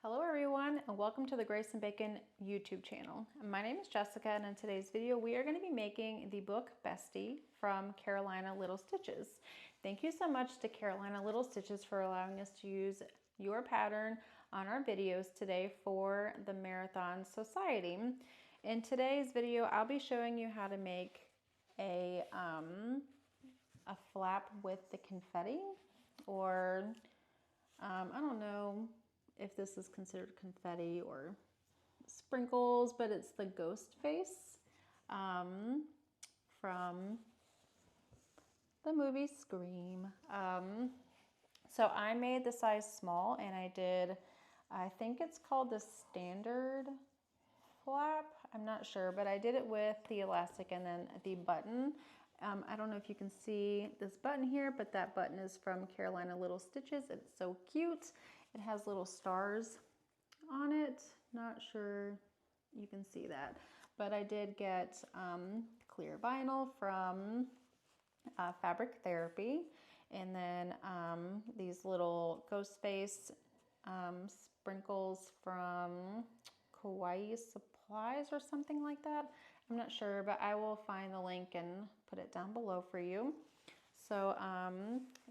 Hello everyone and welcome to the Grace and Bacon YouTube channel. My name is Jessica and in today's video we are going to be making the book Bestie from Carolina Little Stitches. Thank you so much to Carolina Little Stitches for allowing us to use your pattern on our videos today for the Marathon Sewciety. In today's video I'll be showing you how to make a flap with the confetti, or I don't know if this is considered confetti or sprinkles, but it's the ghost face from the movie Scream. So I made the size small and I think it's called the standard flap. I'm not sure, but I did it with the elastic and then the button. I don't know if you can see this button here, but that button is from Carolina Little Stitches. It's so cute. It has little stars on it. Not sure you can see that, but I did get clear vinyl from Fabric Therapy, and then these little ghost face sprinkles from Kawaii Supplies or something like that. I'm not sure, but I will find the link and put it down below for you. So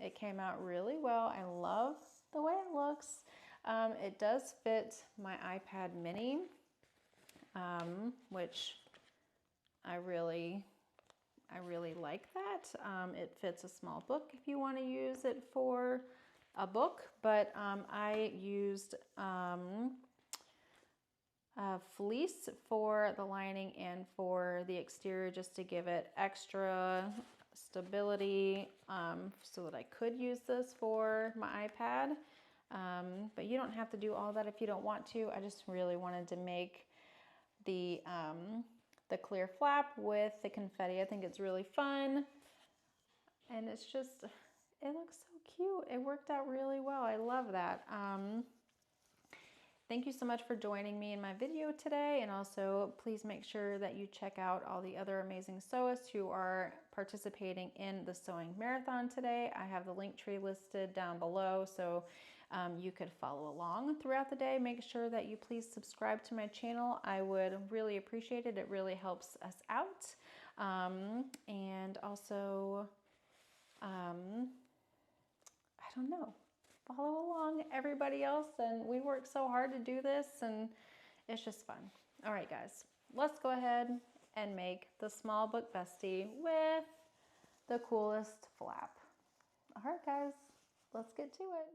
it came out really well. I love the way it looks. It does fit my iPad mini, which I really like that. It fits a small book if you want to use it for a book, but I used fleece for the lining and for the exterior just to give it extra stability, so that I could use this for my iPad. But you don't have to do all that if you don't want to. I just really wanted to make the clear flap with the confetti. I think it's really fun, and it's just, it looks so cute. It worked out really well. I love that. Thank you so much for joining me in my video today, and also please make sure that you check out all the other amazing sewists who are participating in the sewing marathon today. I have the link tree listed down below, so you could follow along throughout the day. Make sure that you please subscribe to my channel. I would really appreciate it. It really helps us out. And also, I don't know, follow along everybody else, and we work so hard to do this and it's just fun. All right guys, let's go ahead and make the small book Bestie with the coolest flap. All right guys, let's get to it.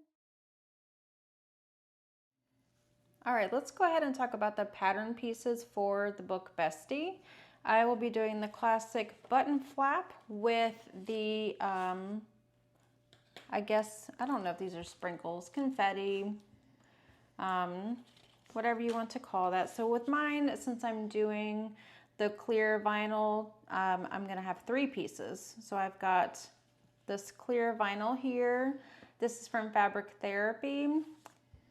All right, let's go ahead and talk about the pattern pieces for the book Bestie. I will be doing the classic button flap with the I guess, I don't know if these are sprinkles, confetti, whatever you want to call that. So with mine, since I'm doing the clear vinyl, I'm gonna have 3 pieces. So I've got this clear vinyl here. This is from Fabric Therapy.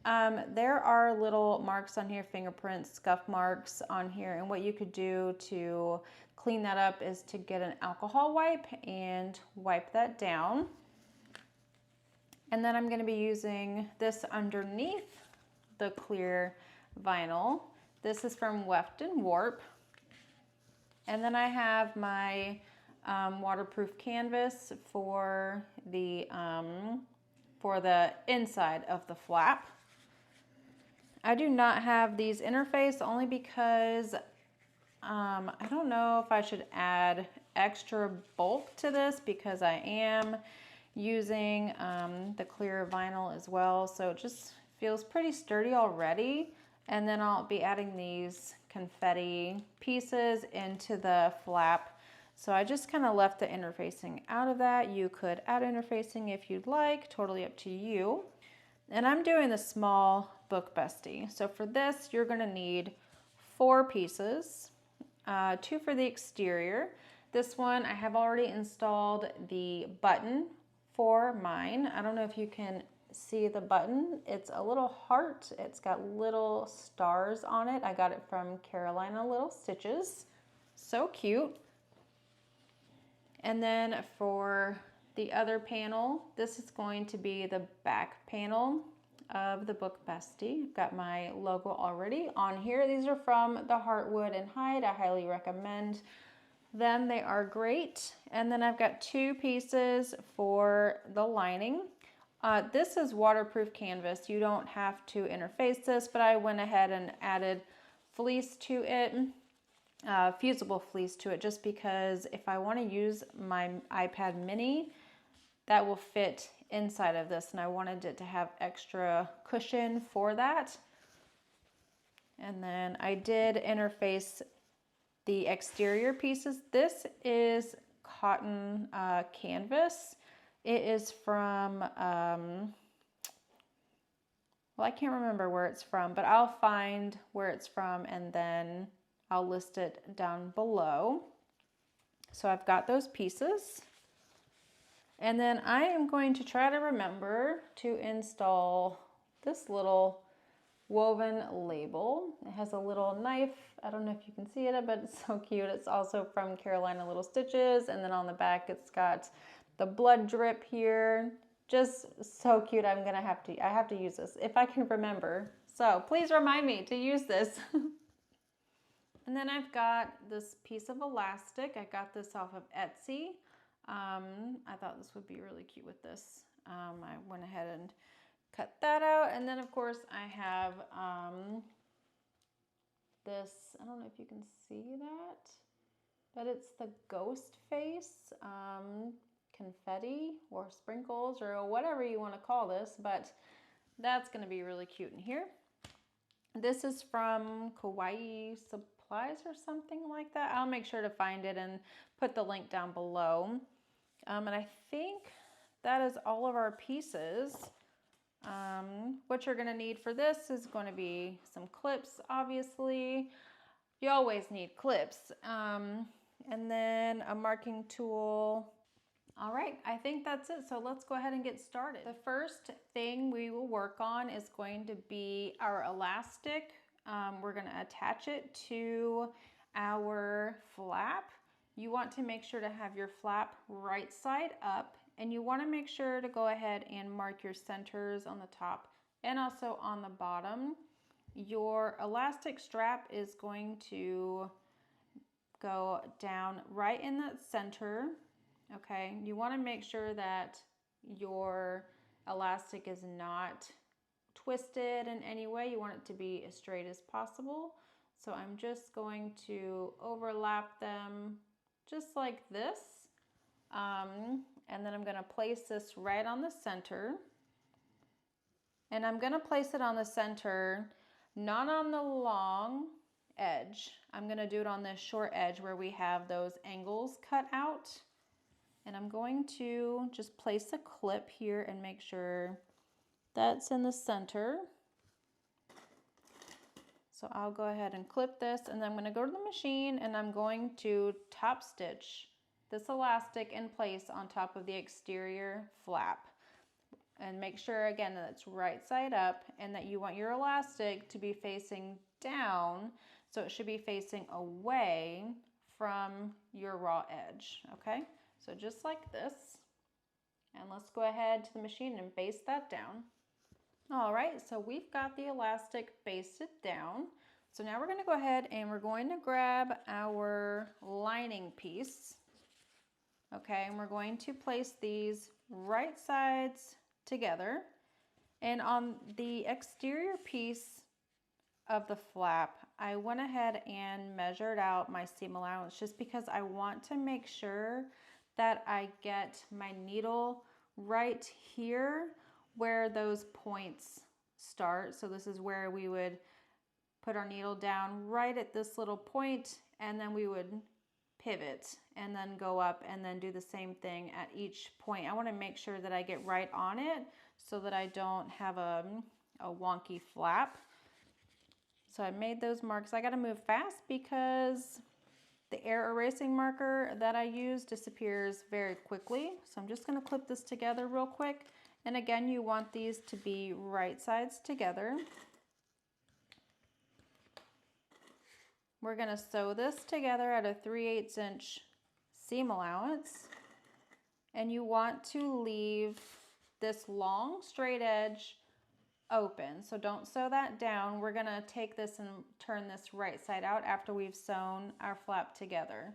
There are little marks on here, fingerprints, scuff marks on here, and what you could do to clean that up is to get an alcohol wipe and wipe that down. And then I'm going to be using this underneath the clear vinyl. This is from Weft and Warp. And then I have my waterproof canvas for the inside of the flap. I do not have these interface only because I don't know if I should add extra bulk to this, because I am using the clear vinyl as well, so it just feels pretty sturdy already. And then I'll be adding these confetti pieces into the flap, so I just kind of left the interfacing out of that. You could add interfacing if you'd like, totally up to you. And I'm doing the small book Bestie, so for this you're going to need 4 pieces, 2 for the exterior. This one I have already installed the button for mine. I don't know if you can see the button. It's a little heart. It's got little stars on it. I got it from Carolina Little Stitches. So cute. And then for the other panel, this is going to be the back panel of the book Bestie. I've got my logo already on here. These are from the Heartwood and Hide. I highly recommend them. They are great. And then I've got 2 pieces for the lining. This is waterproof canvas. You don't have to interface this, but I went ahead and added fleece to it, fusible fleece to it, just because if I want to use my iPad mini, that will fit inside of this, and I wanted it to have extra cushion for that. And then I did interface the exterior pieces. This is cotton canvas. It is from, well, I can't remember where it's from, but I'll find where it's from and then I'll list it down below. So I've got those pieces. And then I am going to try to remember to install this little woven label. It has a little knife. I don't know if you can see it, but it's so cute. It's also from Carolina Little Stitches. And then on the back, it's got the blood drip here. Just so cute. I have to use this if I can remember. So please remind me to use this. And then I've got this piece of elastic. I got this off of Etsy. I thought this would be really cute with this. I went ahead and cut that out. And then of course I have this, I don't know if you can see that, but it's the ghost face, confetti or sprinkles or whatever you want to call this, but that's going to be really cute in here. This is from Kawaii Supplies or something like that. I'll make sure to find it and put the link down below. And I think that is all of our pieces. What you're going to need for this is going to be some clips, obviously. You always need clips. And then a marking tool. All right, I think that's it. So let's go ahead and get started. The first thing we will work on is going to be our elastic. We're going to attach it to our flap. You want to make sure to have your flap right side up, and you want to make sure to go ahead and mark your centers on the top and also on the bottom. Your elastic strap is going to go down right in that center. Okay, you want to make sure that your elastic is not twisted in any way. You want it to be as straight as possible. So I'm just going to overlap them just like this. And then I'm going to place this right on the center. And I'm going to place it on the center, not on the long edge. I'm going to do it on this short edge where we have those angles cut out. And I'm going to just place a clip here and make sure that's in the center. So I'll go ahead and clip this, and then I'm going to go to the machine and I'm going to top stitch this elastic in place on top of the exterior flap. And make sure again that it's right side up and that you want your elastic to be facing down, so it should be facing away from your raw edge, okay? So just like this, and let's go ahead to the machine and baste that down. All right, so we've got the elastic basted down. So now we're going to go ahead and we're going to grab our lining piece. Okay, and we're going to place these right sides together. And on the exterior piece of the flap, I went ahead and measured out my seam allowance just because I want to make sure that I get my needle right here where those points start. So this is where we would put our needle down right at this little point, and then we would pivot and then go up and then do the same thing at each point. I want to make sure that I get right on it so that I don't have a wonky flap. So I made those marks. I got to move fast because the air erasing marker that I use disappears very quickly. So I'm just going to clip this together real quick. And again, you want these to be right sides together. We're going to sew this together at a 3/8 inch seam allowance. And you want to leave this long straight edge open. So don't sew that down. We're gonna take this and turn this right side out after we've sewn our flap together.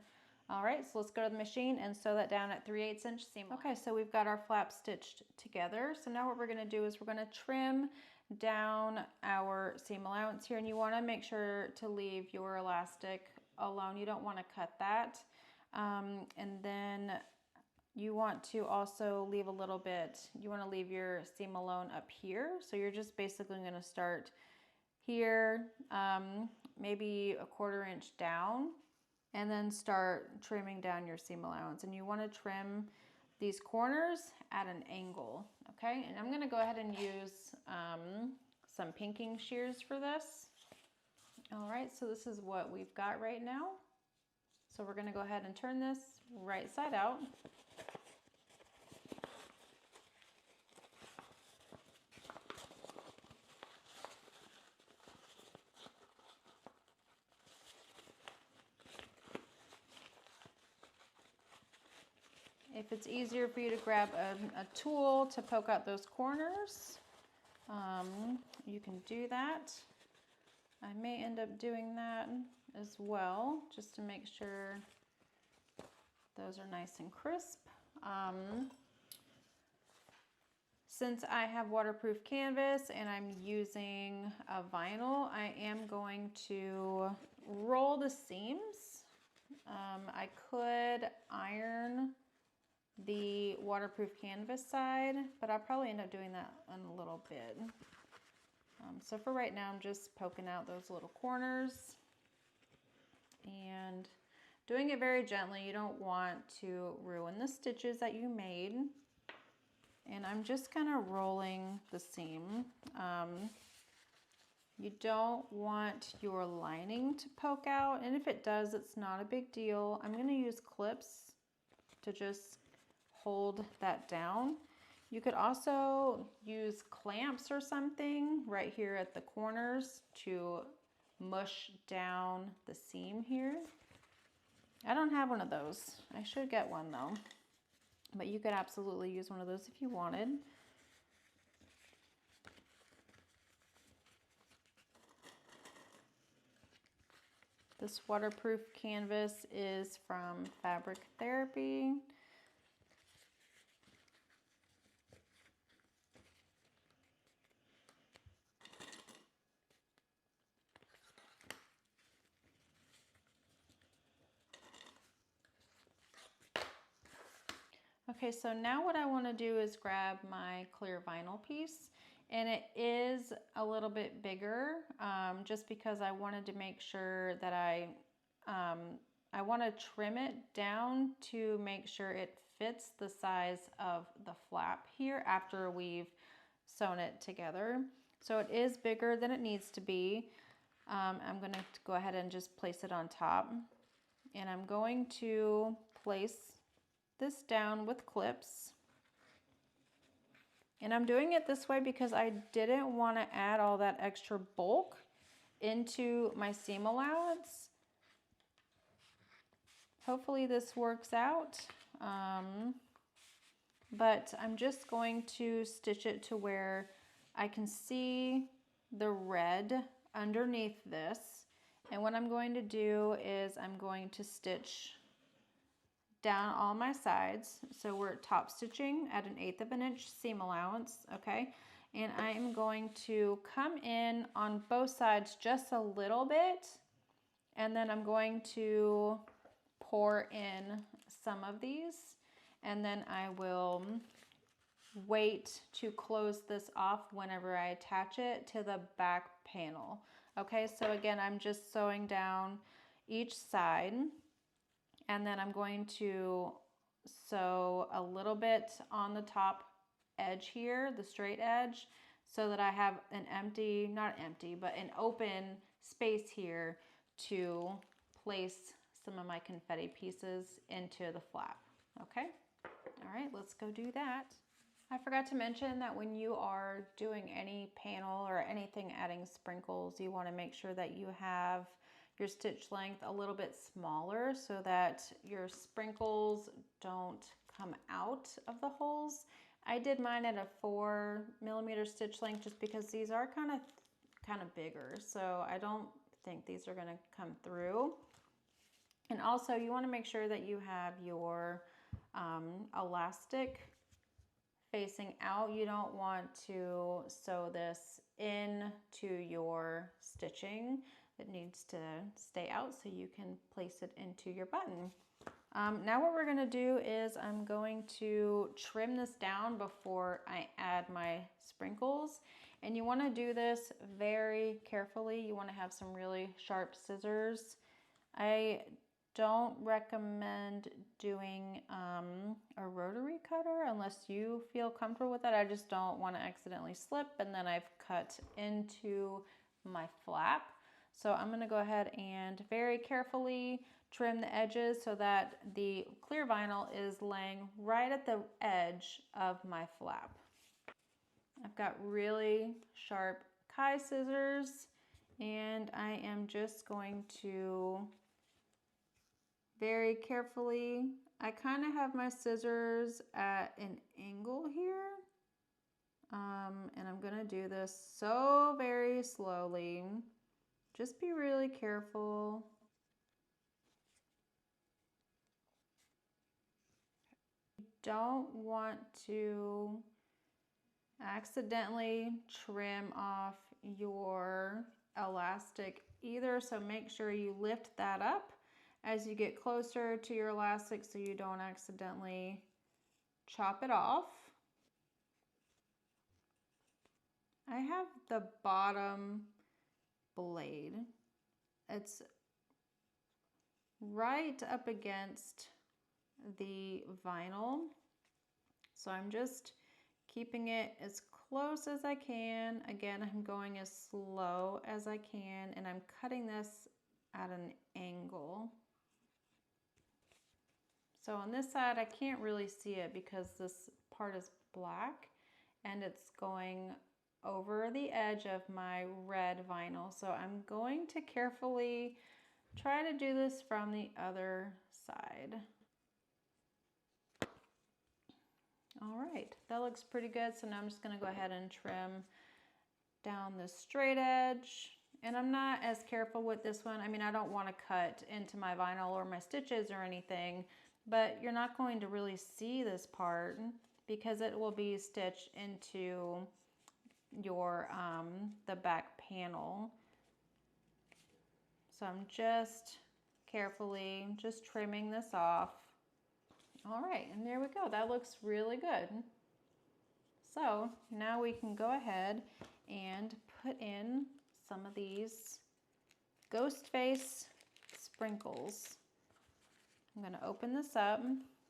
All right, so let's go to the machine and sew that down at 3/8 inch seam. Okay, so we've got our flap stitched together. So now what we're gonna do is we're gonna trim down our seam allowance here, and you wanna make sure to leave your elastic alone. You don't wanna cut that. And then you want to also leave a little bit, you want to leave your seam alone up here. So you're just basically going to start here, maybe a 1/4 inch down, and then start trimming down your seam allowance. And you want to trim these corners at an angle, okay? And I'm going to go ahead and use some pinking shears for this. All right, so this is what we've got right now. So we're going to go ahead and turn this right side out. If it's easier for you to grab a tool to poke out those corners, you can do that. I may end up doing that as well, just to make sure those are nice and crisp. Since I have waterproof canvas and I'm using a vinyl, I am going to roll the seams. I could iron the waterproof canvas side, but I'll probably end up doing that in a little bit. So for right now, I'm just poking out those little corners and doing it very gently. You don't want to ruin the stitches that you made. And I'm just kind of rolling the seam. You don't want your lining to poke out, and if it does, it's not a big deal. I'm going to use clips to just hold that down. You could also use clamps or something right here at the corners to mush down the seam here. I don't have one of those. I should get one though. But you could absolutely use one of those if you wanted. This waterproof canvas is from Fabricator. Okay, so now what I want to do is grab my clear vinyl piece, and it is a little bit bigger, just because I wanted to make sure that I want to trim it down to make sure it fits the size of the flap here after we've sewn it together. So it is bigger than it needs to be. I'm going to go ahead and just place it on top, and I'm going to place this down with clips. And I'm doing it this way because I didn't want to add all that extra bulk into my seam allowance. Hopefully this works out. But I'm just going to stitch it to where I can see the red underneath this. And what I'm going to do is I'm going to stitch down all my sides. So we're top stitching at 1/8 inch seam allowance, okay? And I'm going to come in on both sides just a little bit, and then I'm going to pour in some of these, and then I will wait to close this off whenever I attach it to the back panel. Okay, so again, I'm just sewing down each side. And then I'm going to sew a little bit on the top edge here, the straight edge, so that I have an empty, not empty, but an open space here to place some of my confetti pieces into the flap. Okay, all right, let's go do that. I forgot to mention that when you are doing any panel or anything adding sprinkles, you want to make sure that you have your stitch length a little bit smaller so that your sprinkles don't come out of the holes I did mine at a 4mm stitch length just because these are kind of bigger. So I don't think these are gonna come through. And also you wanna make sure that you have your elastic facing out. You don't want to sew this into your stitching. It needs to stay out so you can place it into your button. Now what we're going to do is I'm going to trim this down before I add my sprinkles. And you want to do this very carefully. You want to have some really sharp scissors. I don't recommend doing a rotary cutter unless you feel comfortable with that. I just don't want to accidentally slip and then I've cut into my flap. So I'm going to go ahead and very carefully trim the edges so that the clear vinyl is laying right at the edge of my flap. I've got really sharp Kai scissors and I am just going to very carefully, I kind of have my scissors at an angle here. And I'm gonna do this so very slowly. Just be really careful. You don't want to accidentally trim off your elastic either, so make sure you lift that up as you get closer to your elastic so you don't accidentally chop it off. I have the bottom blade. It's right up against the vinyl. So I'm just keeping it as close as I can. Again, I'm going as slow as I can and I'm cutting this at an angle. So on this side, I can't really see it because this part is black and it's going over the edge of my red vinyl. So I'm going to carefully try to do this from the other side. All right, that looks pretty good. So now I'm just gonna go ahead and trim down the straight edge. And I'm not as careful with this one. I mean, I don't wanna cut into my vinyl or my stitches or anything, but you're not going to really see this part because it will be stitched into your the back panel. So I'm just carefully just trimming this off. All right, and there we go. That looks really good. So now we can go ahead and put in some of these ghost face sprinkles. I'm gonna open this up.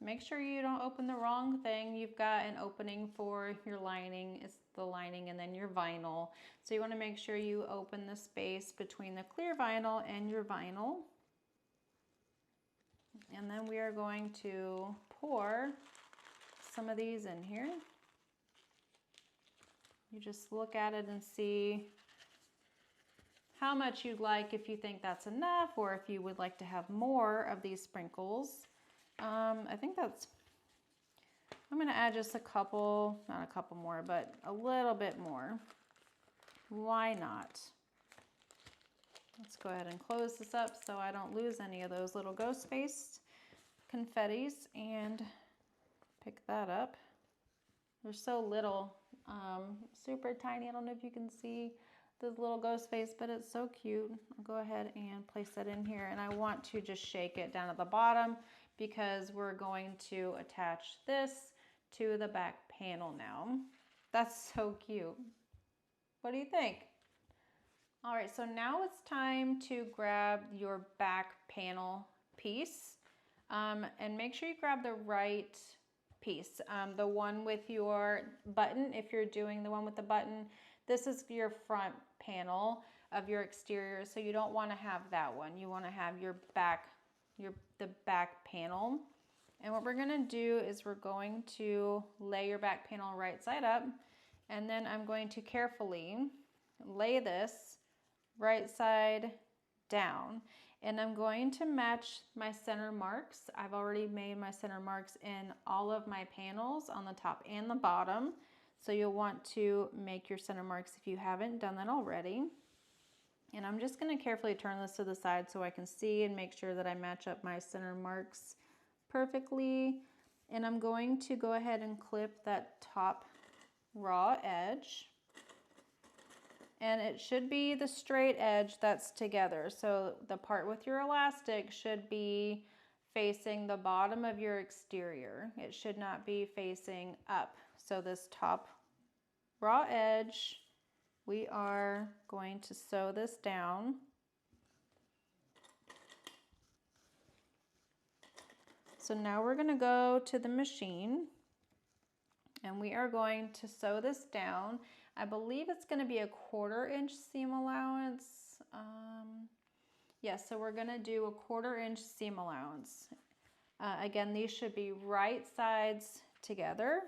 Make sure you don't open the wrong thing. You've got an opening for your lining. It's the lining and then your vinyl. So you wanna make sure you open the space between the clear vinyl and your vinyl. And then we are going to pour some of these in here. You just look at it and see how much you'd like, if you think that's enough or if you would like to have more of these sprinkles. I think that's, I'm gonna add just a couple, not a couple more, but a little bit more. Why not? Let's go ahead and close this up so I don't lose any of those little ghost face confettis and pick that up. They're so little, super tiny. I don't know if you can see this little ghost face, but it's so cute. I'll go ahead and place that in here, and I want to just shake it down at the bottom because we're going to attach this to the back panel now. That's so cute. What do you think? All right, so now it's time to grab your back panel piece, and make sure you grab the right piece, the one with your button. If you're doing the one with the button, this is your front panel of your exterior, so you don't want to have that one. You want to have your back, the back panel. And what we're going to do is we're going to lay your back panel right side up, and then I'm going to carefully lay this right side down. And I'm going to match my center marks. I've already made my center marks in all of my panels on the top and the bottom. So you'll want to make your center marks if you haven't done that already. And I'm just going to carefully turn this to the side so I can see and make sure that I match up my center marks perfectly. And I'm going to go ahead and clip that top raw edge. And it should be the straight edge that's together. So the part with your elastic should be facing the bottom of your exterior. It should not be facing up. So this top raw edge, we are going to sew this down. So now we're going to go to the machine and we are going to sew this down. I believe it's going to be a 1/4 inch seam allowance. Yes, so we're going to do a 1/4 inch seam allowance. Again, these should be right sides together.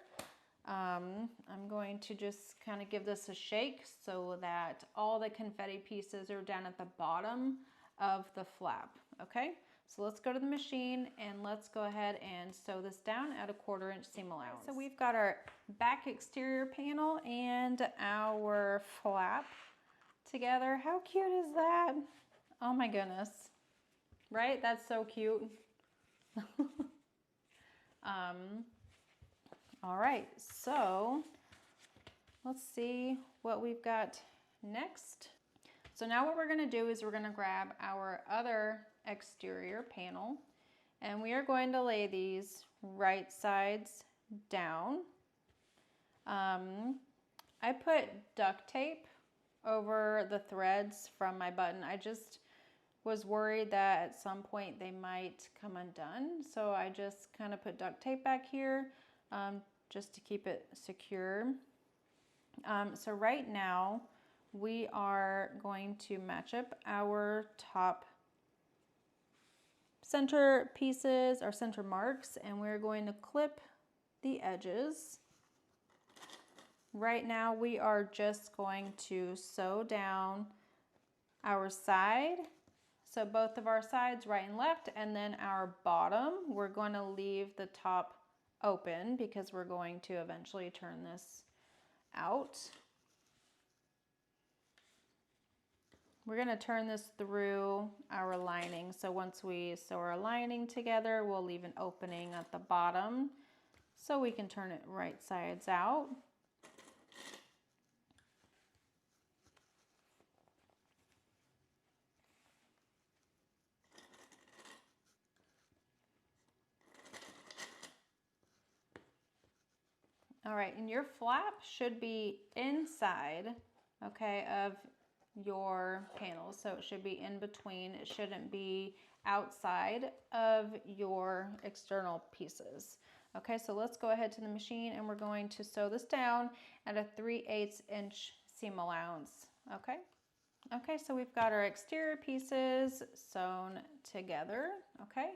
I'm going to just kind of give this a shake so that all the confetti pieces are down at the bottom of the flap, okay? So let's go to the machine and let's go ahead and sew this down at a 1/4 inch seam allowance. So we've got our back exterior panel and our flap together. How cute is that? Oh my goodness, right? That's so cute. All right, so let's see what we've got next. So now what we're going to do is we're going to grab our other exterior panel and we are going to lay these right sides down. I put duct tape over the threads from my button. I just was worried that at some point they might come undone. So I just kind of put duct tape back here just to keep it secure. So right now we are going to match up our top center pieces, our center marks, and we're going to clip the edges. Right now we are just going to sew down our side. So both of our sides, right and left, and then our bottom, we're going to leave the top open because we're going to eventually turn this out. We're going to turn this through our lining. So once we sew our lining together, we'll leave an opening at the bottom so we can turn it right sides out. All right, and your flap should be inside, okay, of your panels. So it should be in between. It shouldn't be outside of your external pieces. Okay, so let's go ahead to the machine and we're going to sew this down at a 3/8 inch seam allowance. Okay. Okay, so we've got our exterior pieces sewn together. Okay.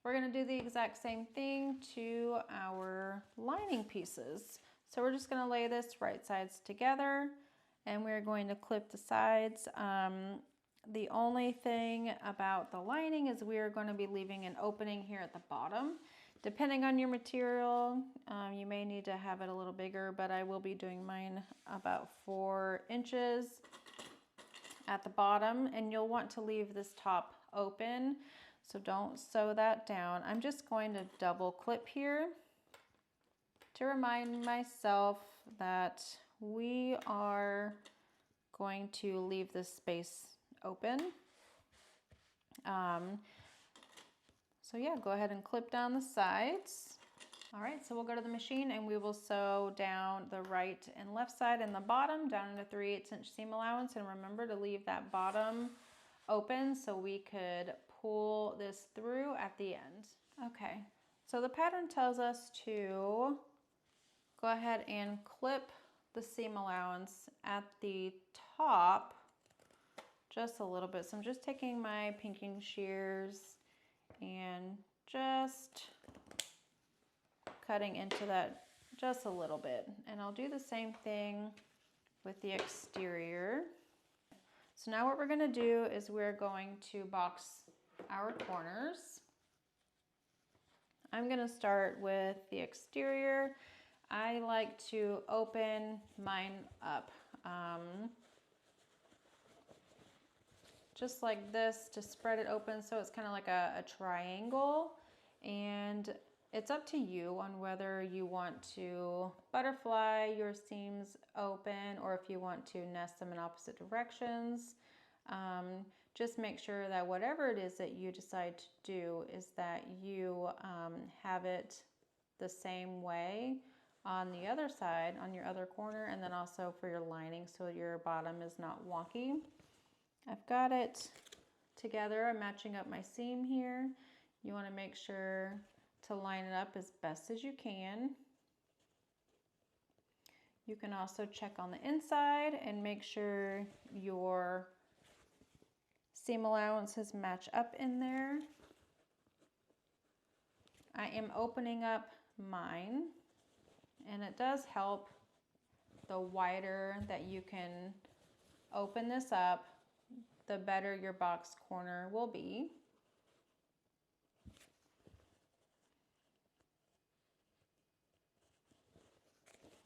We're going to do the exact same thing to our lining pieces. So we're just going to lay this right sides together and we're going to clip the sides. The only thing about the lining is we are going to be leaving an opening here at the bottom. Depending on your material, you may need to have it a little bigger, but I will be doing mine about 4 inches at the bottom, and you'll want to leave this top open. So don't sew that down. I'm just going to double clip here to remind myself that we are going to leave this space open. So yeah, go ahead and clip down the sides. All right, so we'll go to the machine and we will sew down the right and left side and the bottom down in a 3/8 inch seam allowance. And remember to leave that bottom open so we could pull this through at the end. Okay, so the pattern tells us to go ahead and clip the seam allowance at the top just a little bit. So I'm just taking my pinking shears and just cutting into that just a little bit. And I'll do the same thing with the exterior. So now what we're going to do is we're going to box our corners. I'm gonna start with the exterior. I like to open mine up just like this to spread it open so it's kind of like a triangle, and it's up to you on whether you want to butterfly your seams open or if you want to nest them in opposite directions. Just make sure that whatever it is that you decide to do is that you have it the same way on the other side, on your other corner, and then also for your lining so your bottom is not wonky. I've got it together. I'm matching up my seam here. You want to make sure to line it up as best as you can. You can also check on the inside and make sure your seam allowances match up in there. I am opening up mine, and it does help the wider that you can open this up, the better your box corner will be.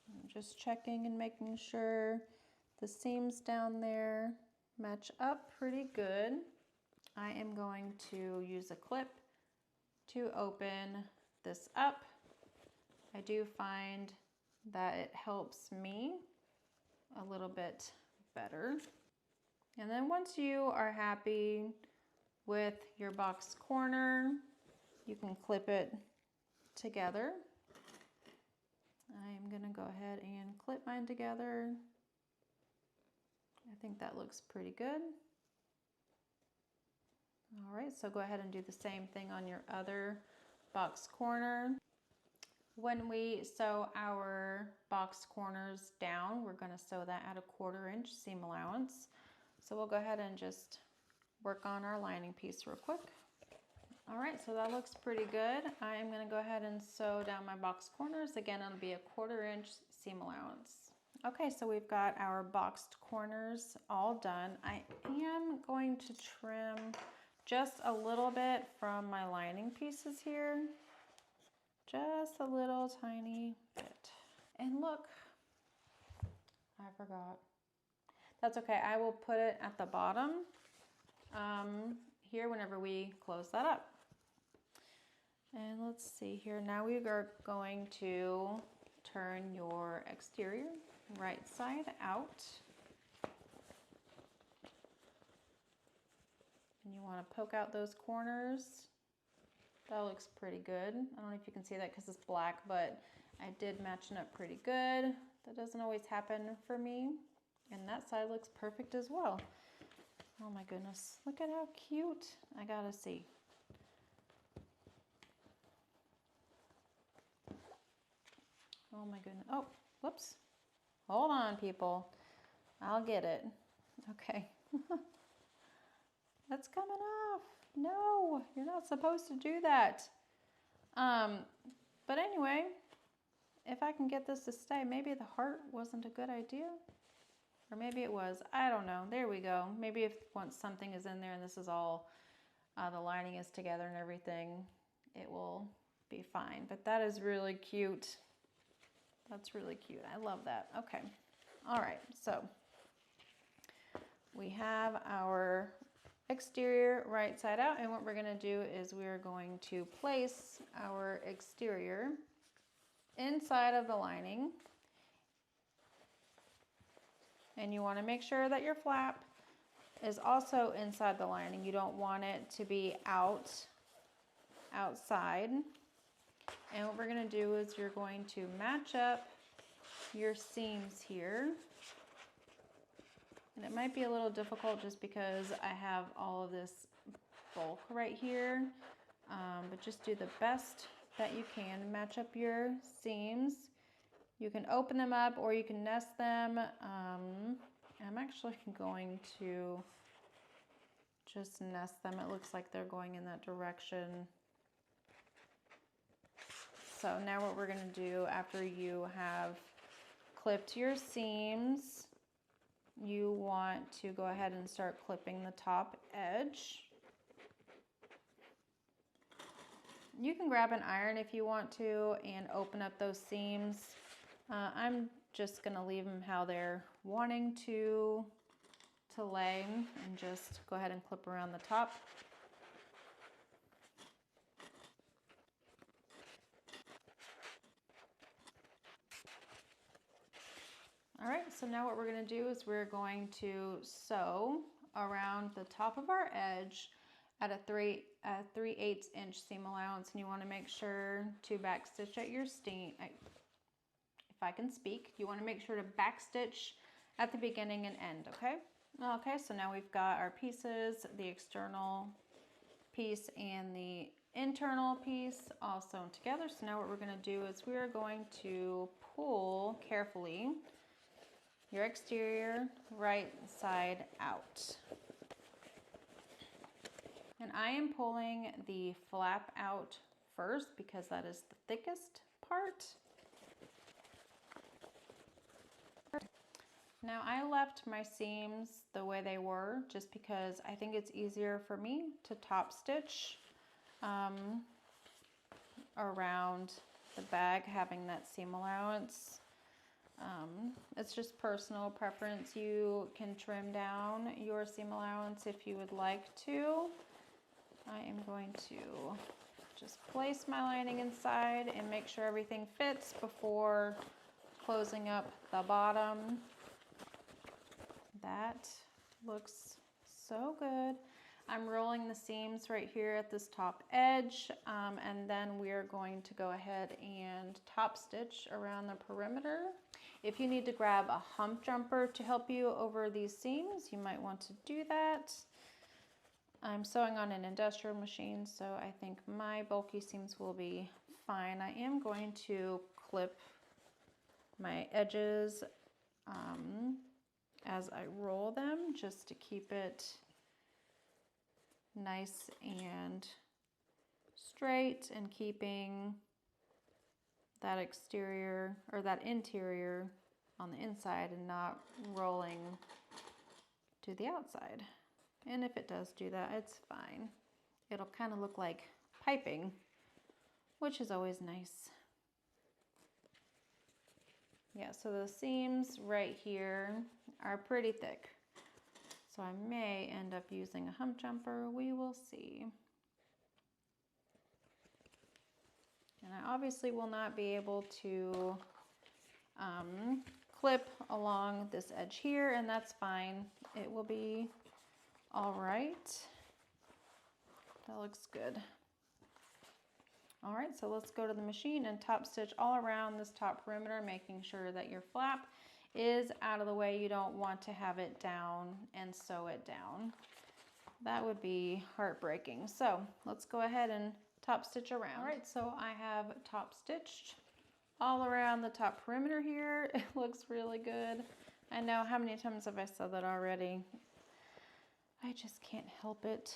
I'm just checking and making sure the seams down there match up pretty good. I am going to use a clip to open this up. I do find that it helps me a little bit better. And then once you are happy with your box corner, you can clip it together. I'm gonna go ahead and clip mine together. I think that looks pretty good. All right, so go ahead and do the same thing on your other box corner. When we sew our box corners down, we're gonna sew that at a 1/4 inch seam allowance. So we'll go ahead and just work on our lining piece real quick. All right, so that looks pretty good. I am gonna go ahead and sew down my box corners. Again, it'll be a 1/4 inch seam allowance. Okay, so we've got our boxed corners all done. I am going to trim just a little bit from my lining pieces here. Just a little tiny bit. And look, I forgot. That's okay, I will put it at the bottom here whenever we close that up. And let's see here, now we are going to turn your exterior right side out. And you want to poke out those corners. That looks pretty good. I don't know if you can see that because it's black, but I did match it up pretty good. That doesn't always happen for me. And that side looks perfect as well. Oh my goodness, look at how cute. I gotta see. Oh my goodness. Oh, whoops. Hold on, people. I'll get it. Okay. That's coming off. No, you're not supposed to do that. But anyway, if I can get this to stay, maybe the heart wasn't a good idea. Or maybe it was. I don't know. There we go. Maybe if once something is in there and this is all, the lining is together and everything, it will be fine. But that is really cute. That's really cute. I love that. Okay. All right. So we have our exterior right side out, and what we're going to do is we're going to place our exterior inside of the lining, and you want to make sure that your flap is also inside the lining. You don't want it to be outside. And what we're going to do is you're going to match up your seams here. And it might be a little difficult just because I have all of this bulk right here, but just do the best that you can. Match up your seams. You can open them up or you can nest them. I'm actually going to just nest them. It looks like they're going in that direction. So now what we're going to do after you have clipped your seams, you want to go ahead and start clipping the top edge. You can grab an iron if you want to and open up those seams. I'm just gonna leave them how they're wanting to lay, and just go ahead and clip around the top. All right, so now what we're gonna do is we're going to sew around the top of our edge at a 3/8 inch seam allowance, and you want to make sure to backstitch at your seam. If I can speak, you want to make sure to backstitch at the beginning and end. Okay. Okay. So now we've got our pieces, the external piece and the internal piece all sewn together. So now what we're going to do is we are going to pull carefully your exterior right side out. And I am pulling the flap out first because that is the thickest part. Now I left my seams the way they were just because I think it's easier for me to top stitch around the bag having that seam allowance. It's just personal preference. You can trim down your seam allowance if you would like to. I am going to just place my lining inside and make sure everything fits before closing up the bottom. That looks so good. I'm rolling the seams right here at this top edge, and then we are going to go ahead and top stitch around the perimeter. If you need to grab a hump jumper to help you over these seams, you might want to do that. I'm sewing on an industrial machine, so I think my bulky seams will be fine. I am going to clip my edges as I roll them, just to keep it nice and straight and keeping that exterior or that interior on the inside and not rolling to the outside. And if it does do that, it's fine. It'll kind of look like piping, which is always nice. Yeah, so the seams right here are pretty thick. So I may end up using a hump jumper. We will see. And I obviously will not be able to clip along this edge here, and that's fine. It will be all right. That looks good. All right, so let's go to the machine and top stitch all around this top perimeter, making sure that your flap is out of the way. You don't want to have it down and sew it down. That would be heartbreaking. So let's go ahead and top stitch around. All right, so I have top stitched all around the top perimeter here. It looks really good. I know, how many times have I said that already? I just can't help it.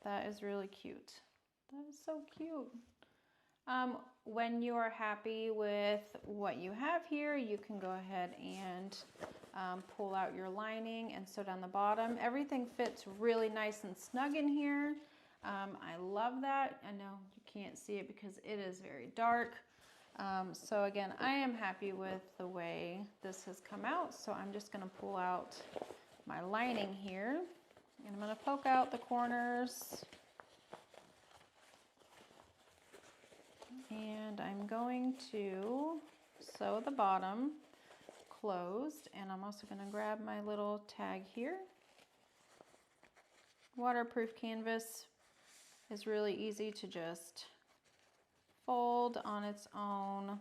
That is really cute. That is so cute. When you are happy with what you have here, you can go ahead and pull out your lining and sew down the bottom. Everything fits really nice and snug in here. I love that. I know you can't see it because it is very dark. So again, I am happy with the way this has come out. So I'm just going to pull out my lining here. And I'm going to poke out the corners. And I'm going to sew the bottom closed. And I'm also going to grab my little tag here. Waterproof canvas is really easy to just fold on its own.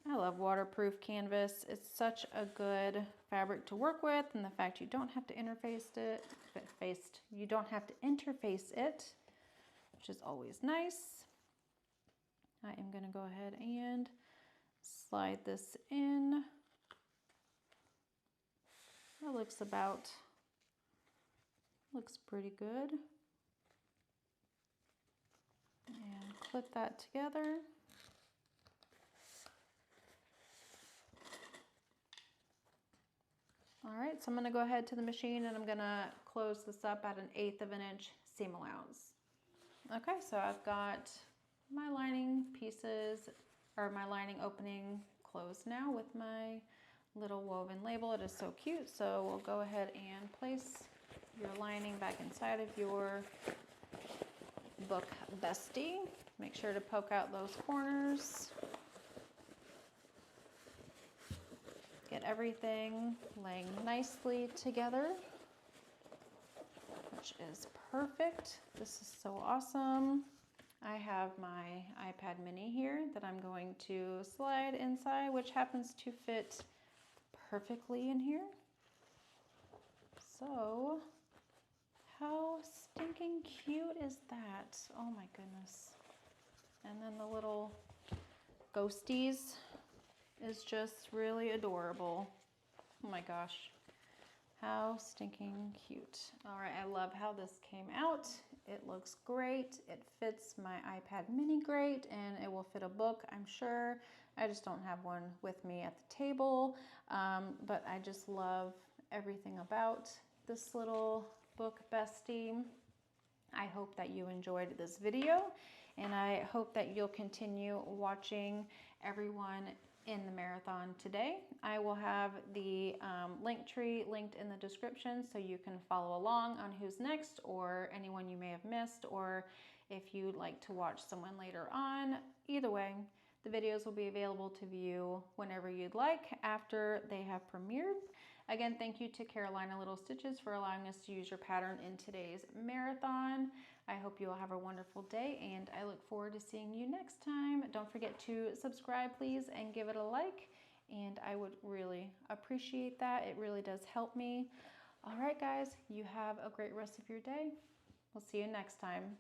I love waterproof canvas. It's such a good fabric to work with, and the fact you don't have to interface it, which is always nice. I am going to go ahead and slide this in. That looks pretty good. And clip that together. All right, so I'm gonna go ahead to the machine and I'm gonna close this up at 1/8 of an inch seam allowance. Okay, so I've got my lining pieces, or my lining opening closed now with my little woven label. It is so cute. So we'll go ahead and place your lining back inside of your book Bestie. Make sure to poke out those corners. Get everything laying nicely together, which is perfect. This is so awesome. I have my iPad mini here that I'm going to slide inside, which happens to fit perfectly in here. So, how stinking cute is that? Oh my goodness. And then the little ghosties is just really adorable. Oh my gosh. How stinking cute. All right, I love how this came out. It looks great. It fits my iPad mini great, and it will fit a book, I'm sure. I just don't have one with me at the table, but I just love everything about this little book Bestie. I hope that you enjoyed this video, and I hope that you'll continue watching everyone in the marathon today. I will have the link tree linked in the description so you can follow along on who's next, or anyone you may have missed, or if you'd like to watch someone later on. Either way, the videos will be available to view whenever you'd like after they have premiered. Again, thank you to Carolina Little Stitches for allowing us to use your pattern in today's marathon. I hope you all have a wonderful day, and I look forward to seeing you next time. Don't forget to subscribe, please, and give it a like, and I would really appreciate that. It really does help me. All right, guys, you have a great rest of your day. We'll see you next time.